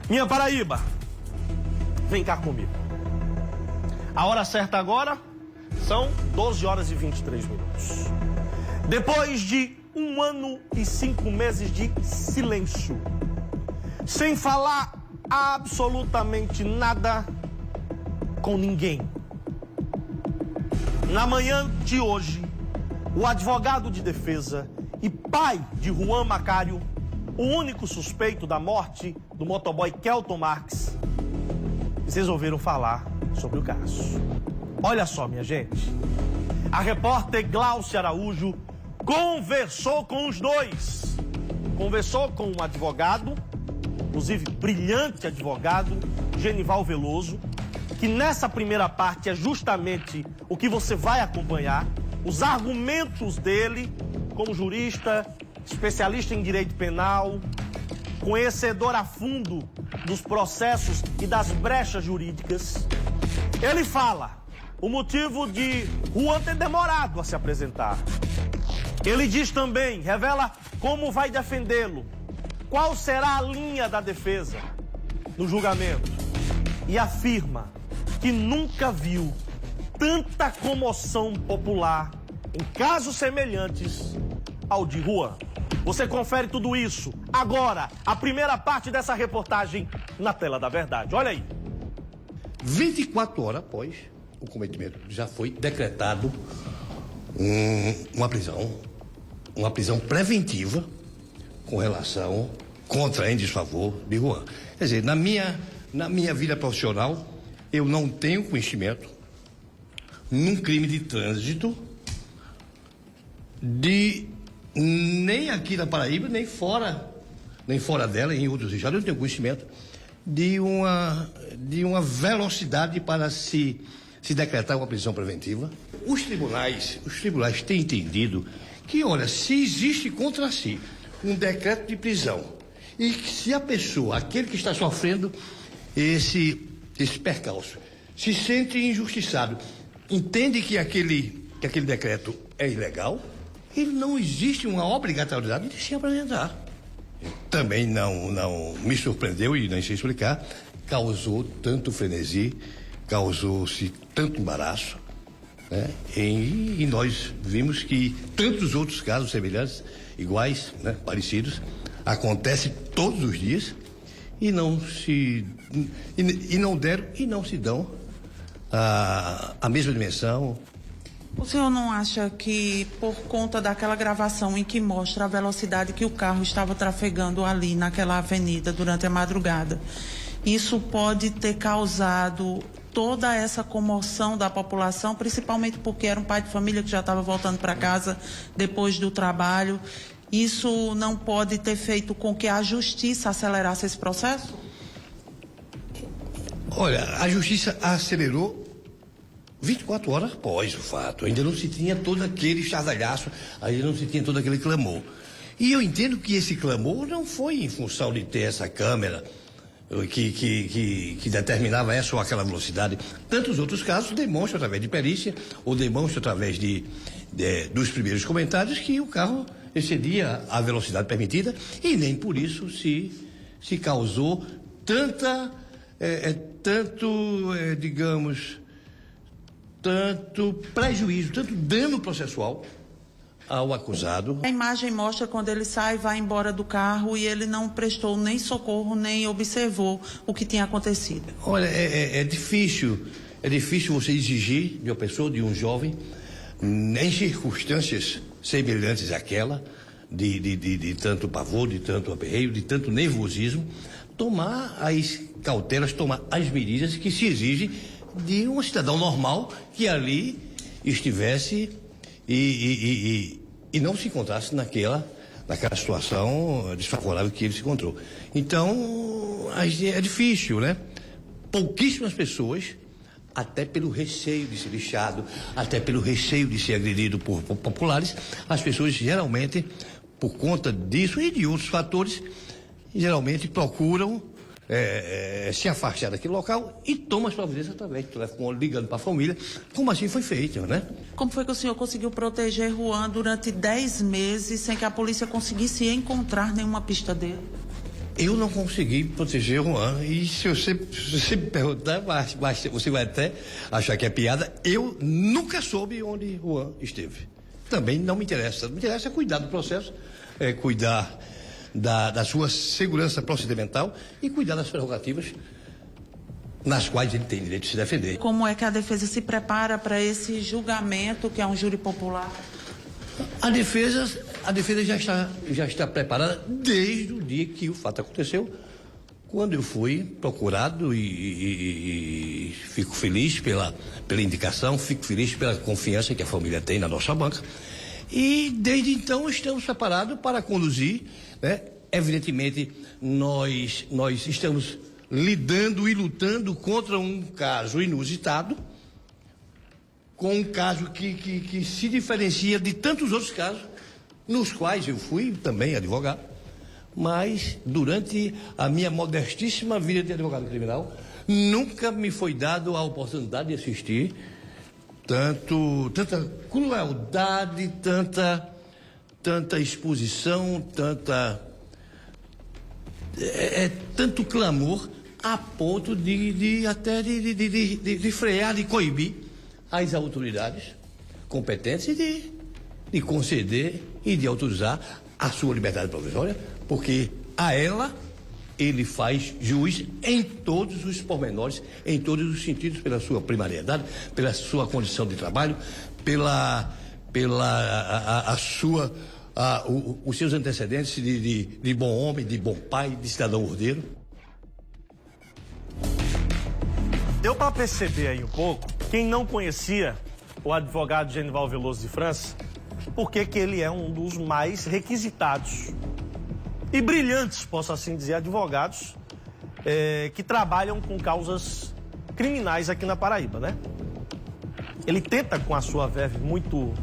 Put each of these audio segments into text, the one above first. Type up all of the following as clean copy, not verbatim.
Minha Paraíba, vem cá comigo. A hora certa agora são 12 horas e 23 minutos. Depois de 1 ano e 5 meses de silêncio, sem falar absolutamente nada com ninguém, na manhã de hoje, o advogado de defesa e pai de Juan Macário, o único suspeito da morte do motoboy Kelton Marques, eles resolveram falar sobre o caso. Olha só, minha gente, a repórter Glaucia Araújo conversou com os dois. Conversou com um advogado, inclusive brilhante advogado, Genival Veloso, que nessa primeira parte é justamente o que você vai acompanhar, os argumentos dele como jurista, especialista em direito penal, conhecedor a fundo dos processos e das brechas jurídicas. Ele fala o motivo de Juan ter demorado a se apresentar. Ele diz também, revela como vai defendê-lo, qual será a linha da defesa no julgamento, e afirma que nunca viu tanta comoção popular em casos semelhantes ao de Juan. Você confere tudo isso agora, a primeira parte dessa reportagem na Tela da Verdade. Olha aí. 24 horas após o cometimento, já foi decretado uma prisão preventiva com relação contra em desfavor de Juan. Quer dizer, na minha vida profissional, eu não tenho conhecimento num crime de trânsito nem aqui na Paraíba, nem fora dela, em outros estados, eu não tenho conhecimento de uma velocidade para se decretar uma prisão preventiva. Os tribunais têm entendido que, olha, se existe contra si um decreto de prisão e que se a pessoa, aquele que está sofrendo esse percalço, se sente injustiçado, entende que aquele decreto é ilegal, ele não existe uma obrigatoriedade de se apresentar. Também não me surpreendeu, e nem sei explicar, causou tanto frenesi, causou-se tanto embaraço, né? E nós vimos que tantos outros casos semelhantes, iguais, né, parecidos, acontecem todos os dias e não se dão a mesma dimensão. O senhor não acha que, por conta daquela gravação em que mostra a velocidade que o carro estava trafegando ali naquela avenida durante a madrugada, isso pode ter causado toda essa comoção da população, principalmente porque era um pai de família que já estava voltando para casa depois do trabalho? Isso não pode ter feito com que a justiça acelerasse esse processo? Olha, a justiça acelerou 24 horas após o fato. Ainda não se tinha todo aquele estardalhaço, ainda não se tinha todo aquele clamor. E eu entendo que esse clamor não foi em função de ter essa câmera que determinava essa ou aquela velocidade. Tantos outros casos demonstram através de perícia ou demonstram através dos primeiros comentários que o carro excedia a velocidade permitida e nem por isso se causou tanto prejuízo, tanto dano processual ao acusado. A imagem mostra quando ele sai, vai embora do carro e ele não prestou nem socorro, nem observou o que tinha acontecido. Olha, é difícil você exigir de uma pessoa, de um jovem, em circunstâncias semelhantes àquela, de tanto pavor, de tanto aperreio, de tanto nervosismo, tomar as cautelas, tomar as medidas que se exigem de um cidadão normal que ali estivesse e não se encontrasse naquela situação desfavorável que ele se encontrou. Então, é difícil, né? Pouquíssimas pessoas, até pelo receio de ser lixado, até pelo receio de ser agredido por populares, as pessoas geralmente, por conta disso e de outros fatores, geralmente procuram se afastar daquele local e toma as providências através do telefone, ligando para a família, como assim foi feito, né? Como foi que o senhor conseguiu proteger Juan durante 10 meses sem que a polícia conseguisse encontrar nenhuma pista dele? Eu não consegui proteger o Juan, e se você me perguntar, você vai até achar que é piada, eu nunca soube onde o Juan esteve. Também não me interessa. Me interessa é cuidar do processo, cuidar da sua segurança procedimental e cuidar das prerrogativas nas quais ele tem direito de se defender. Como é que a defesa se prepara para esse julgamento, que é um júri popular? A defesa já está preparada desde o dia que o fato aconteceu, quando eu fui procurado e fico feliz pela indicação, fico feliz pela confiança que a família tem na nossa banca. E desde então estamos preparados para conduzir, né? Evidentemente, nós estamos lidando e lutando contra um caso inusitado, com um caso que se diferencia de tantos outros casos, nos quais eu fui também advogado, mas durante a minha modestíssima vida de advogado criminal, nunca me foi dado a oportunidade de assistir tanta crueldade, tanta exposição, tanto clamor, a ponto de frear, de coibir as autoridades competentes de conceder e de autorizar a sua liberdade provisória, porque a ela ele faz juiz em todos os pormenores, em todos os sentidos, pela sua primariedade, pela sua condição de trabalho, os seus antecedentes de bom homem, de bom pai, de cidadão ordeiro. Deu para perceber aí um pouco, quem não conhecia o advogado Genival Veloso de França, porque que ele é um dos mais requisitados e brilhantes, posso assim dizer, advogados que trabalham com causas criminais aqui na Paraíba, né? Ele tenta, com a sua verve muito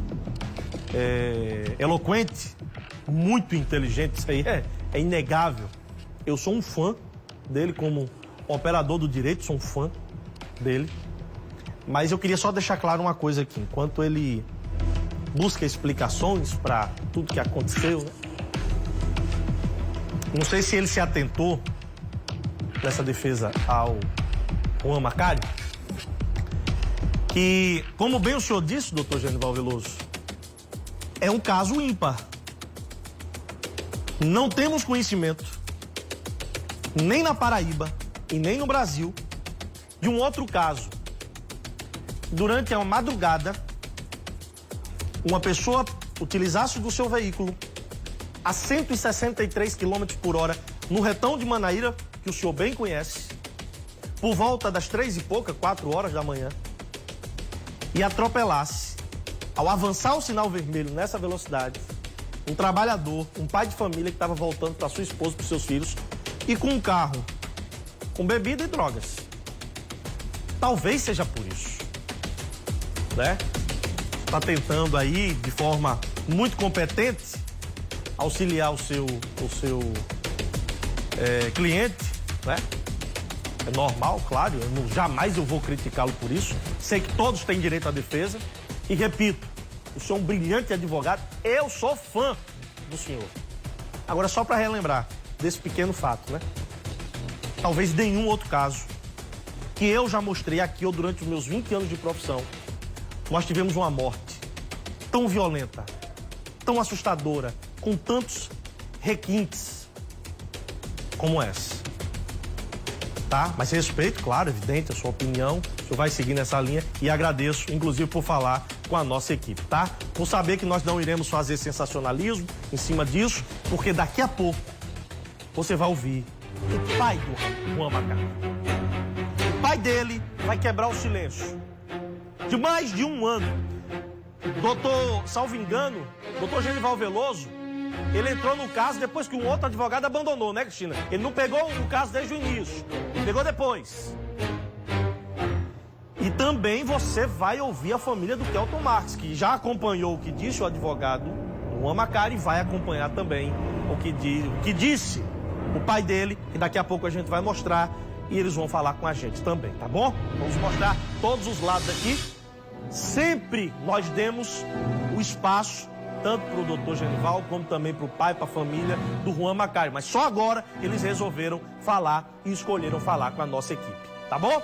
eloquente, muito inteligente, isso aí é inegável. Eu sou um fã dele como operador do direito, sou um fã dele. Mas eu queria só deixar claro uma coisa aqui. Enquanto ele busca explicações para tudo que aconteceu, né? Não sei se ele se atentou nessa defesa ao Juan Macário, que, como bem o senhor disse, doutor Genival Veloso, é um caso ímpar. Não temos conhecimento, nem na Paraíba e nem no Brasil, de um outro caso. Durante a madrugada, uma pessoa utilizasse do seu veículo a 163 km por hora no retão de Manaíra, que o senhor bem conhece, por volta das 3 e pouca, 4 horas da manhã, e atropelasse, ao avançar o sinal vermelho nessa velocidade, um trabalhador, um pai de família que estava voltando para sua esposa, para os seus filhos, e com um carro com bebida e drogas. Talvez seja por isso, né? Está tentando aí, de forma muito competente, auxiliar o seu cliente, né? É normal, claro, jamais eu vou criticá-lo por isso. Sei que todos têm direito à defesa. E repito, o senhor é um brilhante advogado, eu sou fã do senhor. Agora, só para relembrar desse pequeno fato, né? Talvez nenhum outro caso que eu já mostrei aqui ou durante os meus 20 anos de profissão, nós tivemos uma morte tão violenta, tão assustadora, com tantos requintes como essa. Tá? Mas respeito, claro, evidente, a sua opinião, o senhor vai seguir nessa linha e agradeço, inclusive, por falar com a nossa equipe, tá? Por saber que nós não iremos fazer sensacionalismo em cima disso, porque daqui a pouco você vai ouvir o pai do Juan Macário. O pai dele vai quebrar o silêncio de mais de um ano. Doutor, salvo engano, doutor Genival Veloso, ele entrou no caso depois que um outro advogado abandonou, né, Cristina? Ele não pegou o caso desde o início, ele pegou depois. E também você vai ouvir a família do Kelton Marques, que já acompanhou o que disse o advogado Juan Macário e vai acompanhar também o que disse o pai dele, que daqui a pouco a gente vai mostrar e eles vão falar com a gente também, tá bom? Vamos mostrar todos os lados aqui. Sempre nós demos o espaço tanto para o doutor Genival, como também para o pai, para a família do Juan Macário. Mas só agora eles resolveram falar e escolheram falar com a nossa equipe. Tá bom?